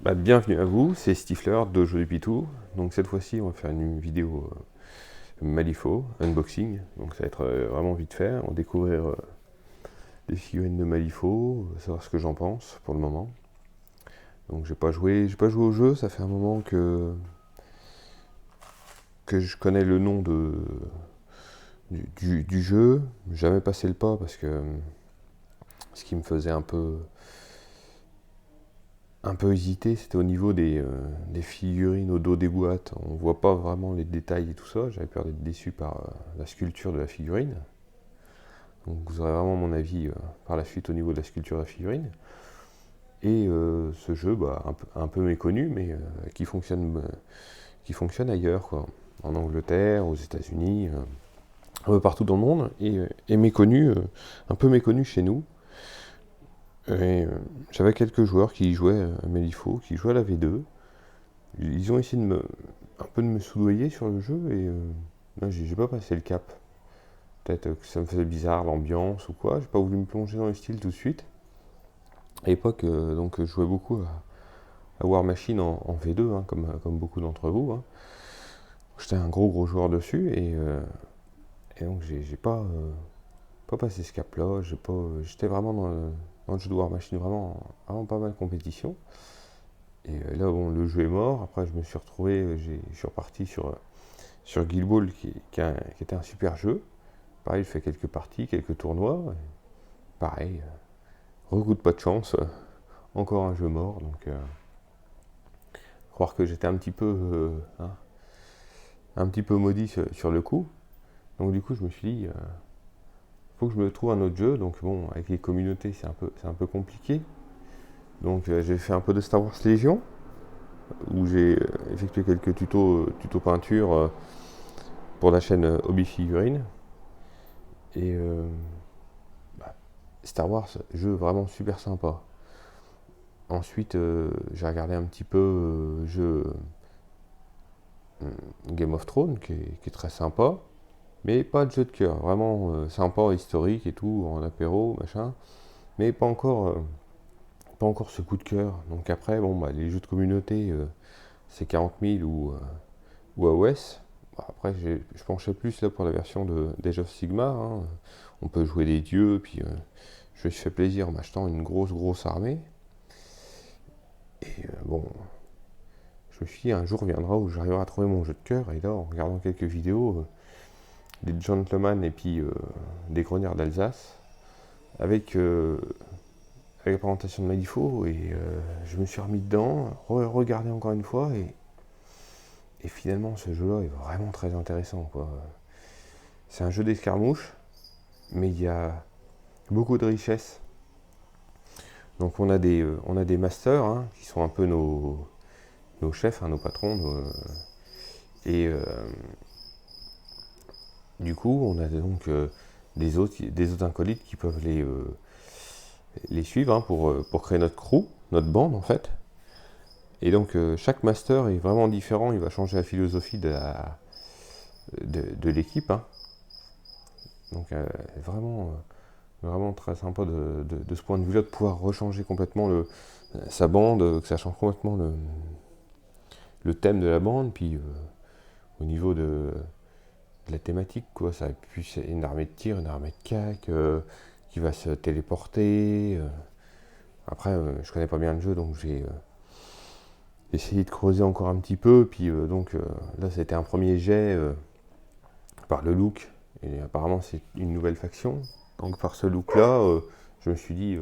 Bienvenue à vous, c'est Stifler de Jeux du Pitou. Donc cette fois-ci, on va faire une vidéo Malifaux, unboxing. Donc ça va être vraiment vite fait. On va découvrir des figurines de Malifaux, savoir ce que j'en pense pour le moment. Donc j'ai pas joué au jeu, ça fait un moment que je connais le nom du jeu. Jamais passé le pas parce que ce qui me faisait un peu hésité, c'était au niveau des figurines au dos des boîtes. On voit pas vraiment les détails et tout ça. J'avais peur d'être déçu par la sculpture de la figurine. Donc vous aurez vraiment mon avis par la suite au niveau de la sculpture de la figurine. Et ce jeu, un peu méconnu, mais qui fonctionne ailleurs, quoi. En Angleterre, aux États-Unis, un peu partout dans le monde, et méconnu, un peu méconnu chez nous. Et j'avais quelques joueurs qui jouaient à Malifaux, qui jouaient à la V2. Ils ont essayé un peu de me soudoyer sur le jeu et non, j'ai pas passé le cap. Peut-être que ça me faisait bizarre l'ambiance ou quoi. J'ai pas voulu me plonger dans le style tout de suite. À l'époque, donc, je jouais beaucoup à War Machine en V2, hein, comme beaucoup d'entre vous, hein. J'étais un gros joueur dessus et donc j'ai pas passé ce cap-là. J'étais vraiment dans le jeu de War Machine, vraiment pas mal de compétition. Et là, bon, le jeu est mort. Après, je me suis retrouvé, je suis reparti sur Guild Ball, qui était un super jeu. Pareil, je fais quelques parties, quelques tournois. Pareil, recoup de pas de chance. Encore un jeu mort. Donc, croire que j'étais un petit peu maudit sur le coup. Donc, du coup, je me suis dit, faut que je me trouve un autre jeu. Donc, bon, avec les communautés, c'est un peu compliqué. Donc, j'ai fait un peu de Star Wars Légion, où j'ai effectué quelques tutos peinture pour la chaîne Hobby Figurine. Et Star Wars, jeu vraiment super sympa. Ensuite, j'ai regardé un petit peu jeu Game of Thrones, qui est très sympa, mais pas de jeu de cœur. Vraiment sympa, historique et tout, en apéro, machin, mais pas encore ce coup de cœur. Donc après, bon, les jeux de communauté, c'est 40 000 ou AOS. Après, je penchais plus là pour la version d'Age of Sigmar, hein. On peut jouer des dieux, puis je me suis fait plaisir en m'achetant une grosse armée. Et bon, je me suis dit, un jour viendra où j'arriverai à trouver mon jeu de cœur. Et là, en regardant quelques vidéos, des Gentlemen et puis des grognards d'Alsace, avec la présentation de Malifaux, et je me suis remis dedans, regardé encore une fois, et finalement, ce jeu-là est vraiment très intéressant, quoi. C'est un jeu d'escarmouche, mais il y a beaucoup de richesse. Donc on a des masters, hein, qui sont un peu nos chefs, hein, nos patrons, et du coup on a donc des autres acolytes qui peuvent les suivre, hein, pour créer notre crew, notre bande en fait. Et donc chaque master est vraiment différent, il va changer la philosophie de l'équipe, hein. Donc vraiment très sympa de ce point de vue-là, de pouvoir rechanger complètement sa bande, que ça change complètement le thème de la bande, puis au niveau de la thématique, quoi. Ça pu être une armée de tir, une armée de cac, qui va se téléporter. Après, je connais pas bien le jeu, donc j'ai essayé de creuser encore un petit peu, puis donc là, c'était un premier jet par le look, et apparemment, c'est une nouvelle faction. Donc par ce look-là, je me suis dit,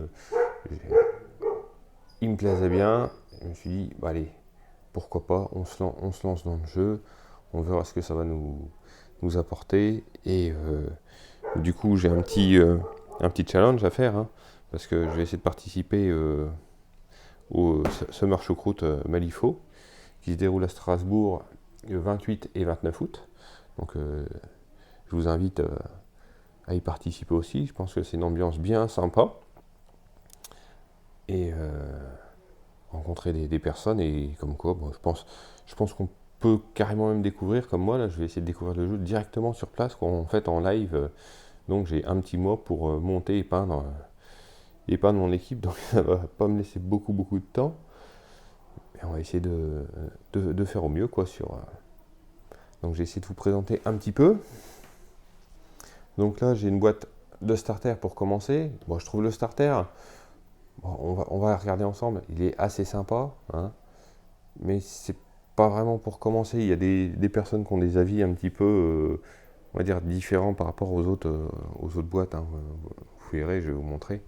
il me plaisait bien. Je me suis dit, allez, pourquoi pas, on se lance dans le jeu, on verra ce que ça va nous apporter. Et du coup, j'ai un petit challenge à faire, hein, parce que je vais essayer de participer au Summer Choucroute Malifaux, qui se déroule à Strasbourg le 28 et 29 août. Donc je vous invite à y participer aussi. Je pense que c'est une ambiance bien sympa. Et rencontrer des personnes, et comme quoi, bon, je pense qu'on peut carrément même découvrir, comme moi, là, je vais essayer de découvrir le jeu directement sur place, quoi, en fait, en live. Donc j'ai un petit mois pour monter et peindre mon équipe, donc ça va pas me laisser beaucoup de temps. Et on va essayer de faire au mieux, quoi, donc j'ai essayé de vous présenter un petit peu. Donc là, j'ai une boîte de starter pour commencer. Bon, je trouve le starter, bon, on va regarder ensemble, il est assez sympa, hein, mais c'est pas vraiment pour commencer. Il y a des personnes qui ont des avis un petit peu, on va dire, différents par rapport aux autres boîtes, hein. Vous verrez, je vais vous montrer.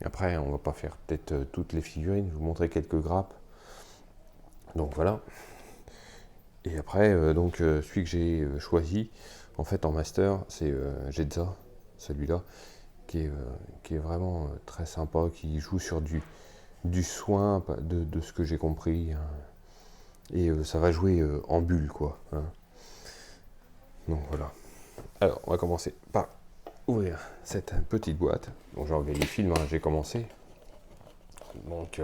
Après, on va pas faire peut-être toutes les figurines, je vais vous montrer quelques grappes. Donc voilà. Et après, celui que j'ai choisi, en fait, en master, c'est Jetza, celui-là, qui est vraiment très sympa, qui joue sur du soin, de ce que j'ai compris, hein. Et ça va jouer en bulle, quoi, hein. Donc voilà. Alors, on va commencer par ouvrir cette petite boîte. Donc j'ai enlevé les films, hein, j'ai commencé. Donc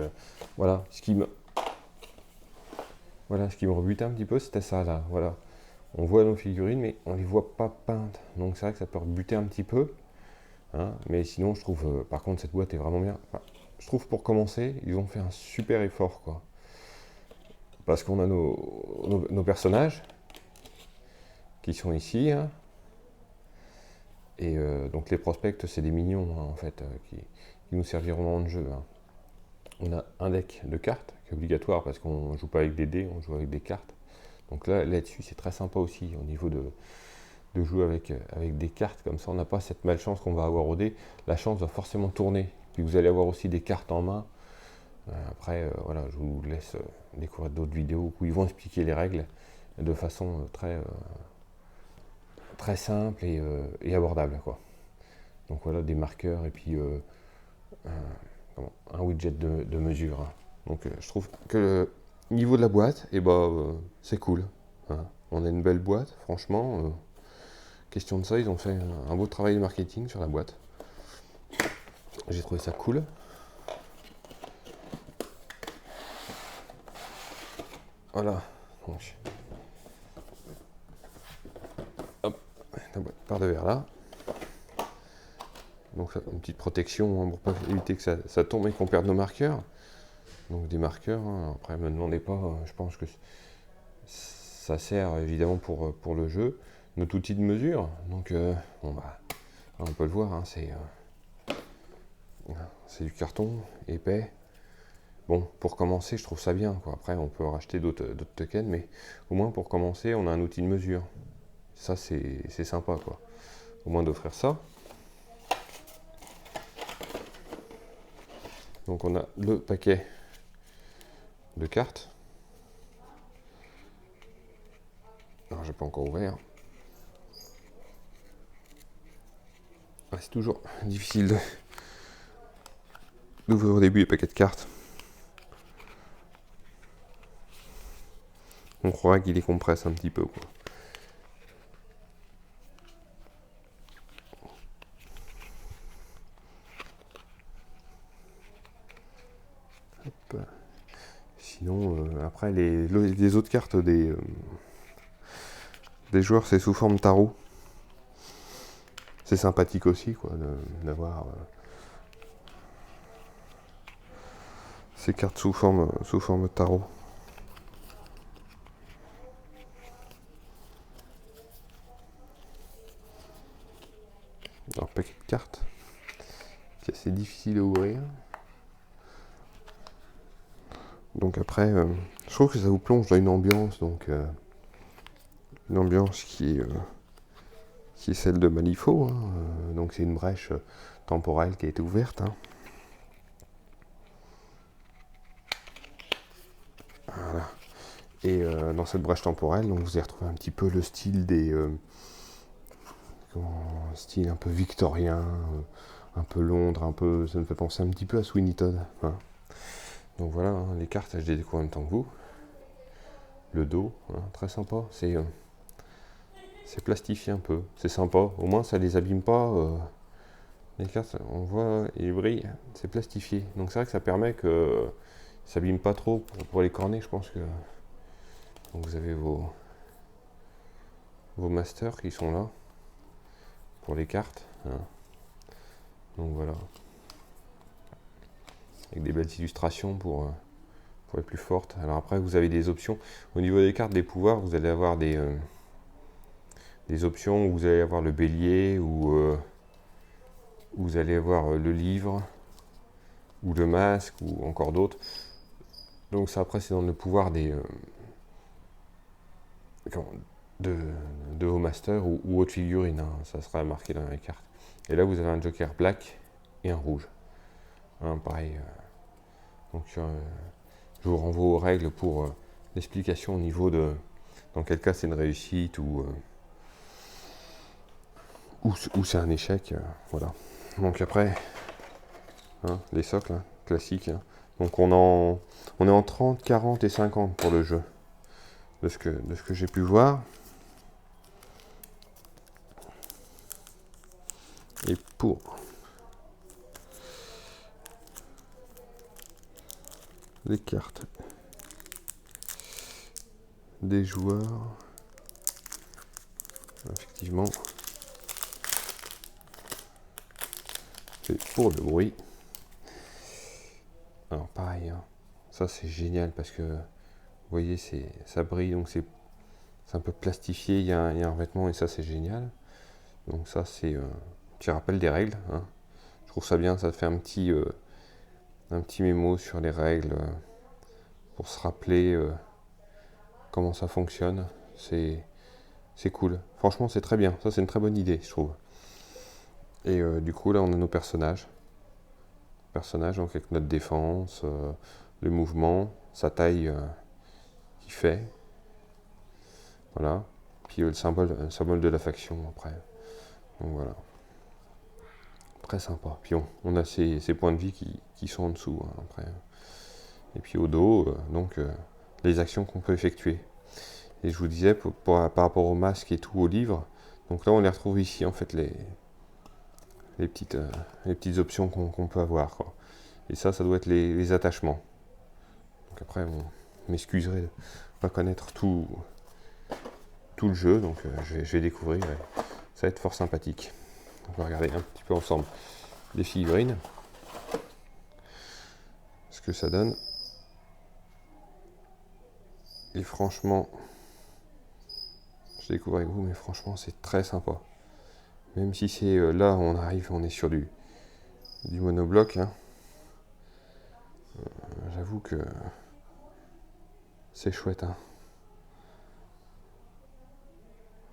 voilà, voilà, ce qui me rebutait un petit peu, c'était ça là. Voilà. On voit nos figurines, mais on les voit pas peintes. Donc c'est vrai que ça peut rebuter un petit peu, hein. Mais sinon, je trouve, par contre, cette boîte est vraiment bien. Enfin, je trouve pour commencer, ils ont fait un super effort, quoi. Parce qu'on a nos personnages qui sont ici, hein. Et donc les prospects, c'est des mignons, hein, en fait, qui nous serviront dans le jeu, hein. On a un deck de cartes qui est obligatoire parce qu'on ne joue pas avec des dés, on joue avec des cartes. Donc là-dessus, c'est très sympa aussi au niveau de jouer avec des cartes comme ça. On n'a pas cette malchance qu'on va avoir au dé. La chance va forcément tourner. Puis vous allez avoir aussi des cartes en main. Après, voilà, je vous laisse découvrir d'autres vidéos où ils vont expliquer les règles de façon très simple et abordable, quoi. Donc voilà, des marqueurs et puis un widget de mesure, hein. Donc je trouve que le niveau de la boîte, c'est cool, hein. On a une belle boîte, franchement. Question de ça, ils ont fait un beau travail de marketing sur la boîte. J'ai trouvé ça cool. Voilà. Donc, hop, la boîte part de verre là. Donc une petite protection, hein, pour éviter que ça tombe et qu'on perde nos marqueurs. Donc des marqueurs, hein. Après, ne me demandez pas, je pense que ça sert évidemment pour le jeu. Notre outil de mesure, donc on peut le voir, hein, c'est du carton épais. Bon, pour commencer, je trouve ça bien, quoi. Après, on peut racheter d'autres tokens, mais au moins pour commencer, on a un outil de mesure. Ça, c'est sympa, quoi. Au moins d'offrir ça. Donc on a le paquet de cartes. Alors, j'ai pas encore ouvert. C'est toujours difficile d'ouvrir au début les paquets de cartes. On croirait qu'il les compresse un petit peu, quoi. Hop. Sinon, après, les autres cartes des joueurs, c'est sous forme tarot. C'est sympathique aussi, quoi, d'avoir ces cartes sous forme tarot. Alors, paquet de cartes, c'est assez difficile à ouvrir. Donc après, je trouve que ça vous plonge dans une ambiance, donc une ambiance qui est celle de Malifaux, hein. Donc c'est une brèche temporelle qui a été ouverte, hein. Voilà. Et dans cette brèche temporelle, donc vous allez retrouver un petit peu le style style un peu victorien, un peu Londres, ça me fait penser un petit peu à Sweeney Todd, hein. Donc voilà, hein, les cartes, je les découvre en même temps que vous. Le dos, hein, très sympa, c'est plastifié un peu, c'est sympa, au moins ça les abîme pas. Les cartes, on voit, ils brillent, c'est plastifié, donc c'est vrai que ça permet que ça s'abîme pas trop pour les cornets. Je pense que donc vous avez vos masters qui sont là pour les cartes, hein. Donc voilà, avec des belles illustrations pour pour les plus fortes. Alors après, vous avez des options. Au niveau des cartes des pouvoirs, vous allez avoir des options où vous allez avoir le bélier, ou vous allez avoir le livre, ou le masque, ou encore d'autres. Donc ça, après, c'est dans le pouvoir de vos masters ou autres figurines, hein. Ça sera marqué dans les cartes. Et là, vous avez un joker black et un rouge. Hein, pareil. Donc, je vous renvoie aux règles pour l'explication au niveau de dans quel cas c'est une réussite ou c'est un échec. Voilà. Donc après, hein, les socles, hein, classiques. Hein. Donc on est en 30, 40 et 50 pour le jeu. De ce que j'ai pu voir. Et pour les cartes des joueurs, effectivement, c'est pour le bruit. Alors pareil, hein, ça c'est génial parce que vous voyez, ça brille, donc c'est un peu plastifié, il y a un revêtement et ça c'est génial. Donc ça c'est un petit rappel des règles. Hein. Je trouve ça bien, ça fait un petit mémo sur les règles pour se rappeler comment ça fonctionne. C'est cool. Franchement, c'est très bien. Ça, c'est une très bonne idée, je trouve. Et du coup, là, on a nos personnages. Donc avec notre défense, le mouvement, sa taille qu'il fait. Voilà. Puis le symbole de la faction après. Donc voilà. Très sympa. Puis on a ces points de vie qui sont en dessous, hein, après. Et puis au dos, donc les actions qu'on peut effectuer. Et je vous disais, par rapport au masque et tout, au livre, donc là on les retrouve ici en fait les petites options qu'on peut avoir, quoi. Et ça doit être les attachements. Donc après, on m'excuserait de ne pas connaître tout le jeu, donc je vais découvrir. Ça va être fort sympathique. On va regarder un petit peu ensemble les figurines, ce que ça donne. Et franchement, je découvre avec vous, mais franchement, c'est très sympa. Même si c'est là, on est sur du monobloc. Hein. J'avoue que c'est chouette. Hein.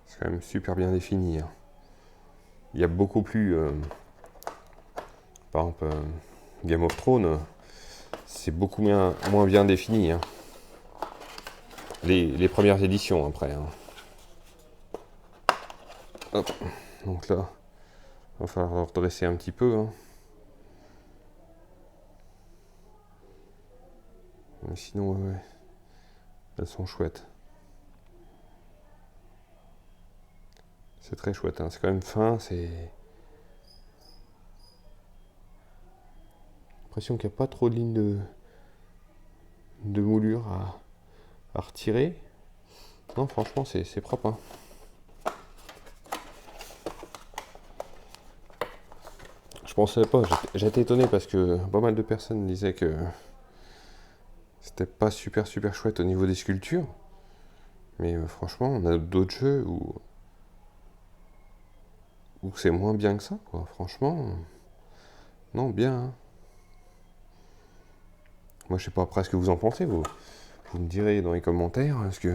C'est quand même super bien défini. Hein. Il y a beaucoup plus... par exemple, Game of Thrones, c'est beaucoup moins bien défini. Hein. Les premières éditions, après. Hein. Hop. Donc là, il va falloir redresser un petit peu. Hein. Mais sinon, ouais, elles sont chouettes. C'est très chouette. Hein. C'est quand même fin. C'est... l'impression qu'il n'y a pas trop de lignes de moulure à retirer. Non, franchement, c'est propre. Hein. Je pensais pas, j'étais étonné parce que pas mal de personnes disaient que c'était pas super chouette au niveau des sculptures. Mais franchement, on a d'autres jeux où c'est moins bien que ça, quoi. Franchement, non, bien. Hein. Moi, je sais pas après ce que vous en pensez, vous me direz dans les commentaires ce que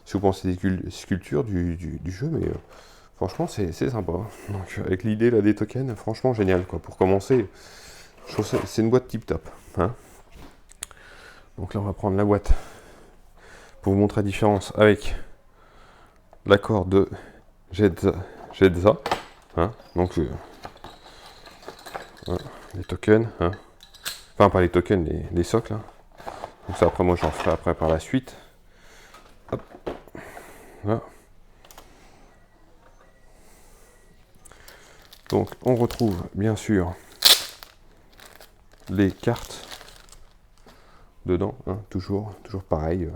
si vous pensez des sculptures du jeu, mais franchement, c'est sympa. Donc, avec l'idée là des tokens, franchement, génial, quoi. Pour commencer, je trouve que c'est une boîte tip top. Hein. Donc là, on va prendre la boîte pour vous montrer la différence avec l'accord de Jedza. Hein. Donc, voilà, les tokens. Hein. Enfin, pas les tokens, les socles. Hein. Donc ça, après, moi, j'en ferai après par la suite. Hop. Voilà. Donc, on retrouve, bien sûr, les cartes dedans. Hein, toujours pareil.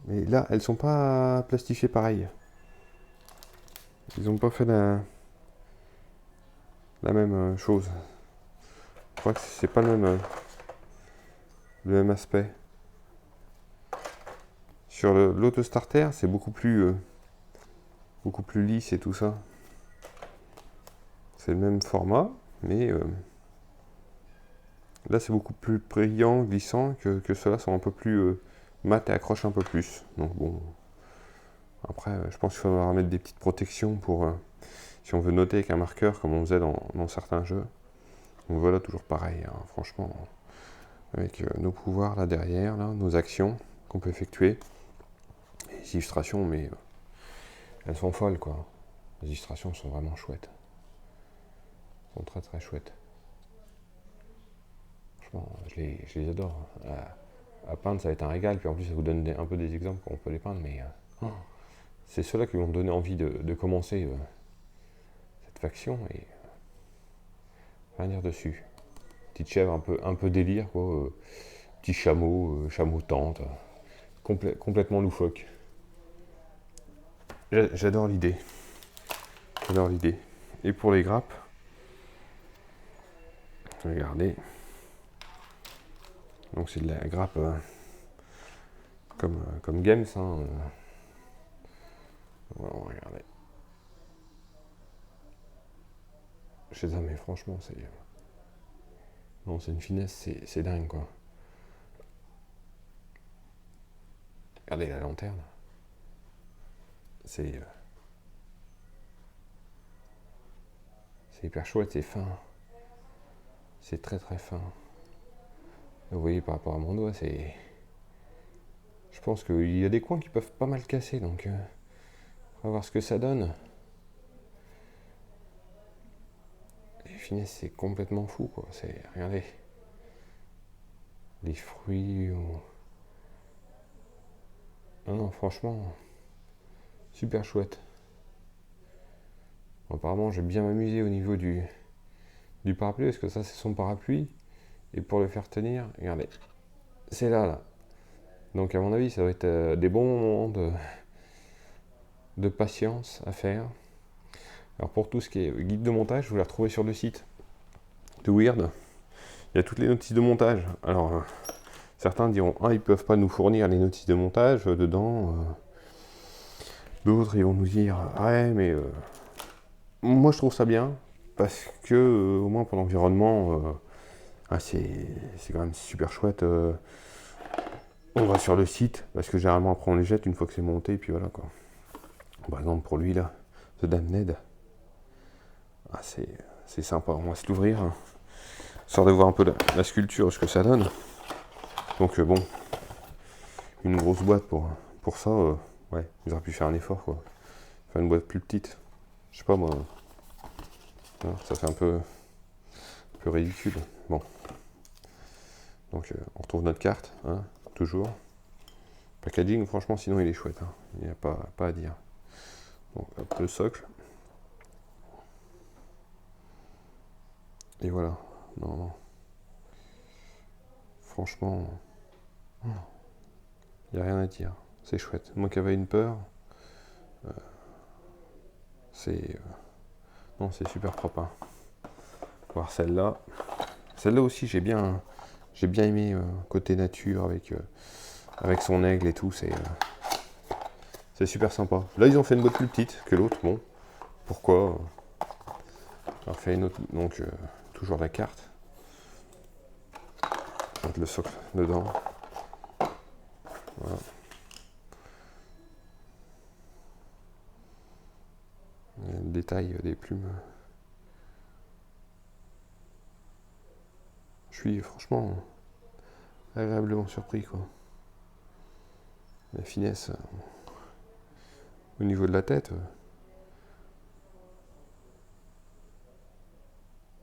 Mais là, elles sont pas plastifiées pareil. Ils n'ont pas fait la même chose. Je crois que c'est pas le même. le même aspect. Sur l'autostarter, c'est beaucoup plus lisse et tout ça. C'est le même format, mais là c'est beaucoup plus brillant, glissant, que ceux-là sont un peu plus mat et accrochent un peu plus. Donc bon, après je pense qu'il faudra mettre des petites protections pour si on veut noter avec un marqueur comme on faisait dans certains jeux. Donc voilà, toujours pareil, hein, franchement, avec nos pouvoirs là derrière, là, nos actions qu'on peut effectuer. Les illustrations, mais elles sont folles quoi. Les illustrations sont vraiment chouettes. Elles sont très très chouettes. Franchement, je les adore. À peindre, ça va être un régal. Puis en plus, ça vous donne un peu des exemples comment on peut les peindre. Mais c'est ceux-là qui m'ont donné envie de commencer cette faction. Et rien dire dessus. Petite chèvre un peu délire, quoi. Petit chameau, chameau tente. Complètement loufoque. J'adore l'idée. J'adore l'idée. Et pour les grappes, regardez. Donc c'est de la grappe comme Games. Hein. Voilà, regardez. Chez ça, mais franchement, c'est. Non, c'est une finesse, c'est dingue quoi. Regardez la lanterne. C'est hyper chouette, c'est fin. C'est très très fin. Vous voyez par rapport à mon doigt, c'est. Je pense qu'il y a des coins qui peuvent pas mal casser, donc on va voir ce que ça donne. Les finesses, c'est complètement fou quoi. C'est. Regardez. Les fruits. Non, franchement, super chouette. Apparemment, j'ai bien m'amusé au niveau du parapluie, parce que ça, c'est son parapluie. Et pour le faire tenir, regardez, c'est là. Donc, à mon avis, ça va être des bons moments de patience à faire. Alors, pour tout ce qui est guide de montage, vous les retrouvez sur le site de Weird. Il y a toutes les notices de montage. Alors, certains diront, ils peuvent pas nous fournir les notices de montage dedans. D'autres, ils vont nous dire, ouais, mais moi, je trouve ça bien, parce que, au moins pour l'environnement, c'est quand même super chouette. On va sur le site, parce que généralement, après, on les jette une fois que c'est monté, et puis voilà, quoi. Par exemple, pour lui, là, The Damned, c'est sympa. On va se l'ouvrir, hein, histoire de voir un peu la sculpture, ce que ça donne. Donc, bon, une grosse boîte pour ça, ouais, ils auraient pu faire un effort, quoi. Faire une boîte plus petite. Je sais pas, moi. Ça fait un peu ridicule. Bon. Donc on retrouve notre carte, hein, toujours. Packaging, franchement, sinon il est chouette. Hein. Il n'y a pas à dire. Donc hop, le socle. Et voilà. Non. Franchement, il n'y a rien à dire. C'est chouette. Moi qui avais une peur, non, c'est super propre. Hein. Voir celle-là. Celle-là aussi, j'ai bien aimé côté nature avec son aigle et tout. C'est super sympa. Là, ils ont fait une boîte plus petite que l'autre. Bon, pourquoi on fait une autre. Donc, toujours la carte. Mettre le socle dedans. Voilà. Le détail des plumes. Je suis franchement agréablement surpris, quoi. La finesse au niveau de la tête.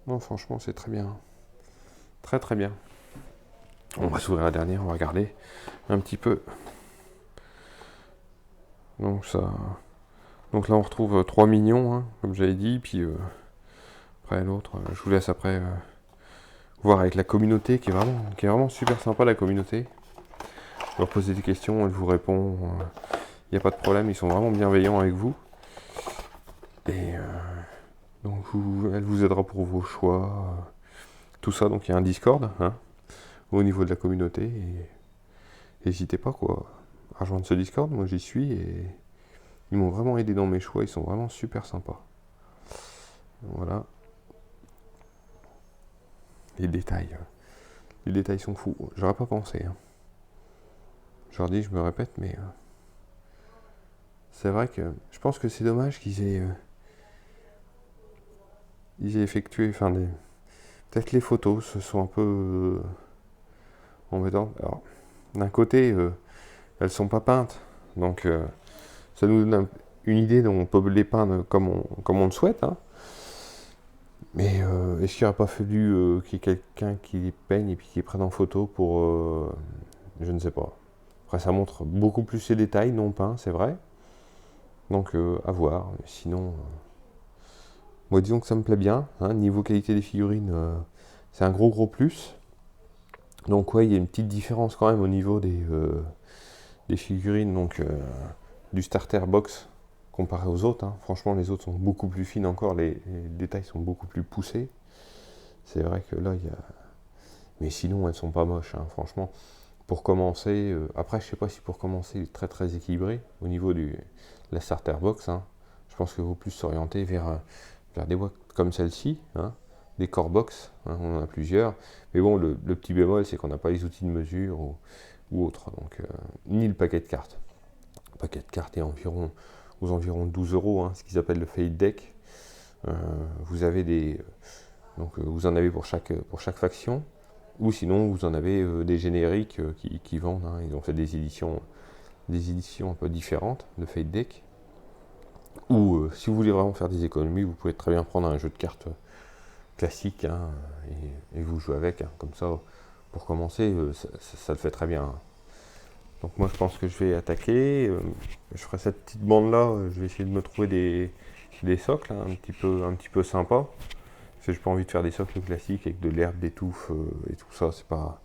Non, franchement, c'est très bien. Très très bien. On va s'ouvrir la dernière, on va regarder un petit peu. Donc là on retrouve 3 mignons, hein, comme j'avais dit, puis après l'autre, je vous laisse après voir avec la communauté qui est vraiment super sympa, la communauté. Vous leur posez des questions, elle vous répond. Il n'y a pas de problème, ils sont vraiment bienveillants avec vous. Et donc elle vous aidera pour vos choix. Tout ça, donc il y a un Discord, hein, au niveau de la communauté. Et n'hésitez pas quoi, à rejoindre ce Discord, moi j'y suis et ils m'ont vraiment aidé dans mes choix, ils sont vraiment super sympas. Voilà. Les détails. Les détails sont fous. J'aurais pas pensé. Hein. Je leur dis, je me répète, mais c'est vrai que je pense que c'est dommage ils aient effectué, enfin, peut-être les photos se sont un peu embêtantes. Alors, d'un côté, elles sont pas peintes, donc ça nous donne une idée dont on peut les peindre comme on le souhaite. Hein. Mais est-ce qu'il n'aurait pas fallu qu'il y ait quelqu'un qui les peigne et puis qui les prenne en photo pour... je ne sais pas. Après, ça montre beaucoup plus les détails non peints, c'est vrai. Donc, à voir. Mais sinon, moi, disons que ça me plaît bien. Hein. Niveau qualité des figurines, c'est un gros plus. Donc, ouais, il y a une petite différence quand même au niveau des figurines donc, du starter box comparé aux autres. Hein. Franchement, les autres sont beaucoup plus fines encore. Les détails sont beaucoup plus poussés. C'est vrai que là, il y a... Mais sinon, elles sont pas moches, hein, franchement. Pour commencer, après, je sais pas si pour commencer, très très équilibré au niveau de la starter box. Hein. Je pense qu'il vaut plus s'orienter vers des boîtes comme celle-ci, hein, des core box. Hein, on en a plusieurs. Mais bon, le petit bémol, c'est qu'on n'a pas les outils de mesure ou autre. Donc, ni le paquet de cartes. Le paquet de cartes est aux environs 12 euros, hein, ce qu'ils appellent le Fade Deck. Vous avez donc vous en avez pour chaque faction. Ou sinon, vous en avez des génériques qui vendent. Hein. Ils ont fait des éditions un peu différentes de Fate Deck. Ou si vous voulez vraiment faire des économies, vous pouvez très bien prendre un jeu de cartes classique hein, et vous jouer avec. Hein. Comme ça, pour commencer, ça le fait très bien. Hein. Donc moi, je pense que je vais attaquer. Je ferai cette petite bande-là. Je vais essayer de me trouver des socles hein, un petit peu sympas. Parce que j'ai pas envie de faire des socles classiques avec de l'herbe, des touffes et tout ça, c'est pas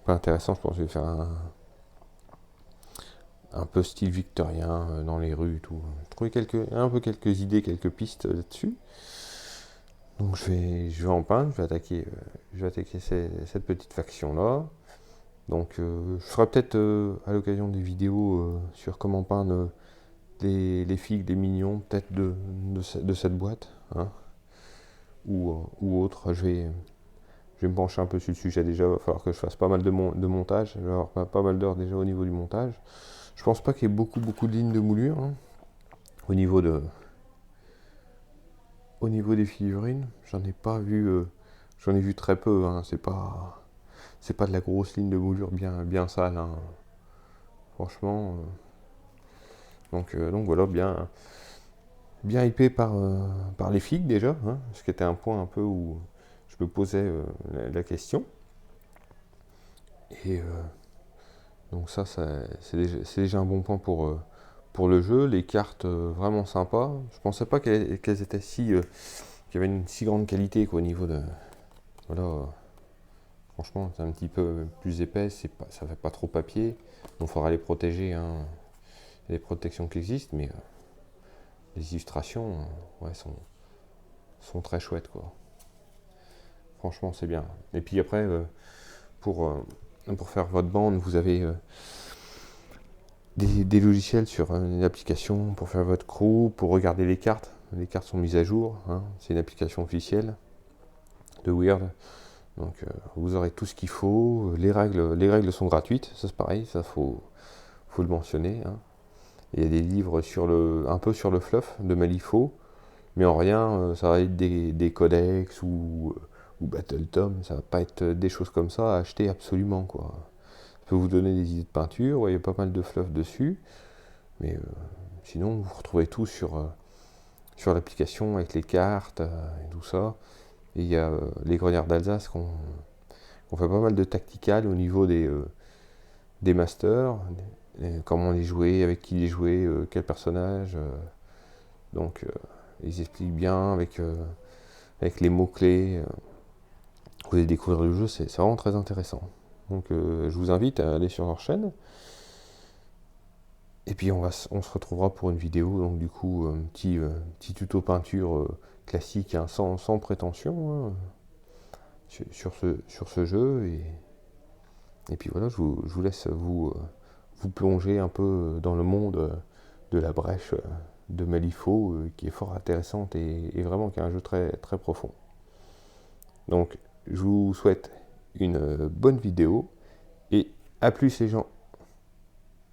intéressant. Je pense que je vais faire un peu style victorien dans les rues et tout. J'ai trouvé quelques idées, quelques pistes là-dessus. Donc je vais en peindre, je vais attaquer cette petite faction-là. Donc je ferai peut-être à l'occasion des vidéos sur comment peindre les figues, des mignons, peut-être de cette boîte. Hein. Ou autre. Je vais me pencher un peu sur le sujet déjà. Il va falloir que je fasse pas mal de montage. Je vais avoir pas mal d'heures déjà au niveau du montage. Je pense pas qu'il y ait beaucoup de lignes de moulure hein, au niveau des figurines. J'en ai pas vu. J'en ai vu très peu. Hein. C'est pas de la grosse ligne de moulure bien sale. Hein. Franchement. Donc voilà, bien hypé par les figues déjà, hein, ce qui était un point un peu où je me posais la question. Et donc ça c'est déjà un bon point pour le jeu. Les cartes vraiment sympas. Je pensais pas qu'elles étaient qu'il y avait une si grande qualité quoi, au niveau de... Voilà, franchement c'est un petit peu plus épais, ça fait pas trop papier. Donc il faudra les protéger. Hein. Il y a des protections qui existent, mais les illustrations ouais, sont très chouettes quoi. Franchement c'est bien. Et puis après pour faire votre bande vous avez des logiciels sur une application pour faire votre crew, pour regarder les cartes. Les cartes sont mises à jour. Hein. C'est une application officielle de Weird. Donc vous aurez tout ce qu'il faut. Les règles sont gratuites. Ça c'est pareil, ça faut le mentionner. Hein. Il y a des livres un peu sur le fluff de Malifaux, mais en rien ça va être des codex ou Battle Tom. Ça va pas être des choses comme ça à acheter absolument quoi. Ça peut vous donner des idées de peinture. Ouais, il y a pas mal de fluff dessus. Mais sinon, vous retrouvez tout sur l'application avec les cartes et tout ça. Et il y a les Grognards d'Alsace qui ont fait pas mal de tactical au niveau des masters. Comment les jouer, avec qui les jouer, quel personnage. Donc, ils expliquent bien avec les mots-clés. Vous allez découvrir le jeu, c'est vraiment très intéressant. Donc, je vous invite à aller sur leur chaîne. Et puis on se retrouvera pour une vidéo, donc du coup un petit tuto peinture classique, hein, sans prétention hein, sur ce jeu. Et puis voilà, je vous laisse vous plonger un peu dans le monde de la brèche de Malifaux, qui est fort intéressante et vraiment qui est un jeu très, très profond. Donc, je vous souhaite une bonne vidéo et à plus les gens.